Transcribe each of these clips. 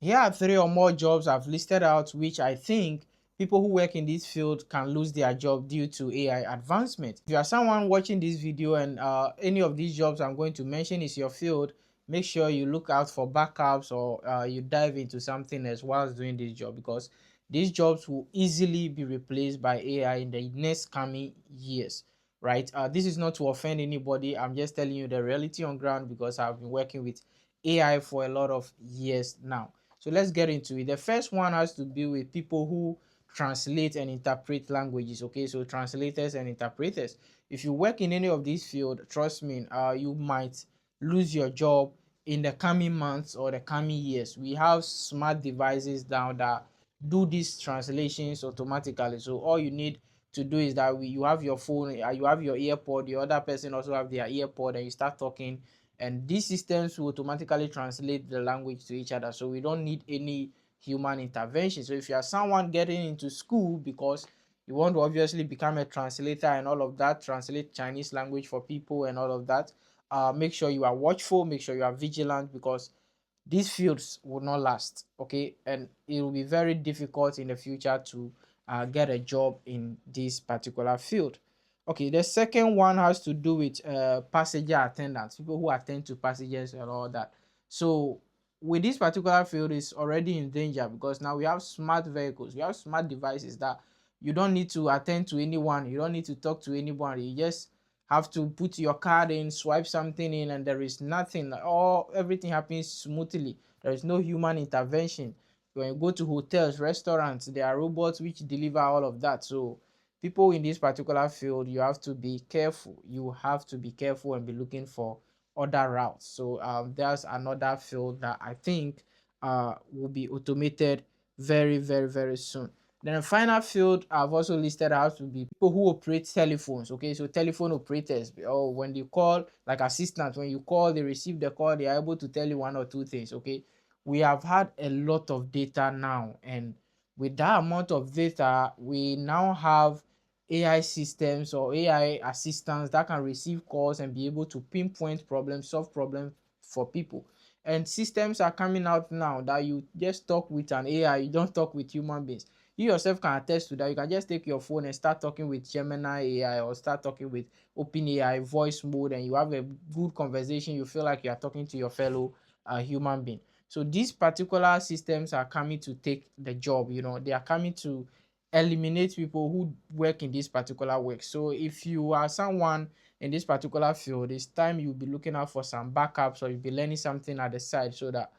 Here are three or more jobs I've listed out which I think people who work in this field can lose their job due to AI advancement. If you are someone watching this video and any of these jobs I'm going to mention is your field, make sure you look out for backups or you dive into something else whilst doing this job, because these jobs will easily be replaced by AI in the next coming years. Right? This is not to offend anybody. I'm just telling you the reality on ground because I've been working with AI for a lot of years now. So let's get into it. The first one has to do with people who translate and interpret languages. Okay, so translators and interpreters. If you work in any of these fields, trust me, you might lose your job in the coming months or the coming years. We have smart devices now that do these translations automatically. So all you need to do is that you have your phone, you have your earpod, the other person also have their earpod, and you start talking, and these systems will automatically translate the language to each other, so we don't need any human intervention. So if you are someone getting into school because you want to obviously become a translator and all of that, translate Chinese language for people and all of that, make sure you are watchful, make sure you are vigilant, because these fields will not last. Okay, and it will be very difficult in the future to get a job in this particular field. Okay, the second one has to do with passenger attendants, people who attend to passengers and all that. So with this particular field is already in danger because now we have smart vehicles, we have smart devices that you don't need to attend to anyone, you don't need to talk to anyone, you just have to put your card in, swipe something in, and there is nothing. All everything happens smoothly. There is no human intervention. When you go to hotels, restaurants, there are robots which deliver all of that. So people in this particular field, you have to be careful. You have to be careful and be looking for other routes. So there's another field that I think will be automated very, very, very soon. Then the final field I've also listed out to be people who operate telephones. Okay, so telephone operators, or when you call, like assistants, when you call, they receive the call, they are able to tell you one or two things. Okay, we have had a lot of data now, and with that amount of data, we now have AI systems or AI assistants that can receive calls and be able to pinpoint problems, solve problems for people. And systems are coming out now that you just talk with an AI, you don't talk with human beings. You yourself can attest to that. You can just take your phone and start talking with Gemini AI or start talking with OpenAI voice mode, and you have a good conversation. You feel like you are talking to your fellow human being. So these particular systems are coming to take the job. You know, they are coming to eliminate people who work in this particular work. So if you are someone in this particular field, it's time you'll be looking out for some backups, or you'll be learning something at the side, so that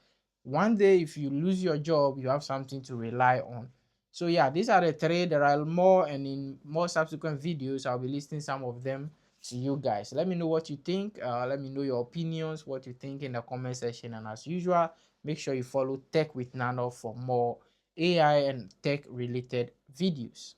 one day if you lose your job, you have something to rely on. So yeah, these are the three. There are more, and in more subsequent videos, I'll be listing some of them to you guys. Let me know what you think. Let me know your opinions, what you think in the comment section. And as usual, make sure you follow Tech with Nano for more AI and tech related videos.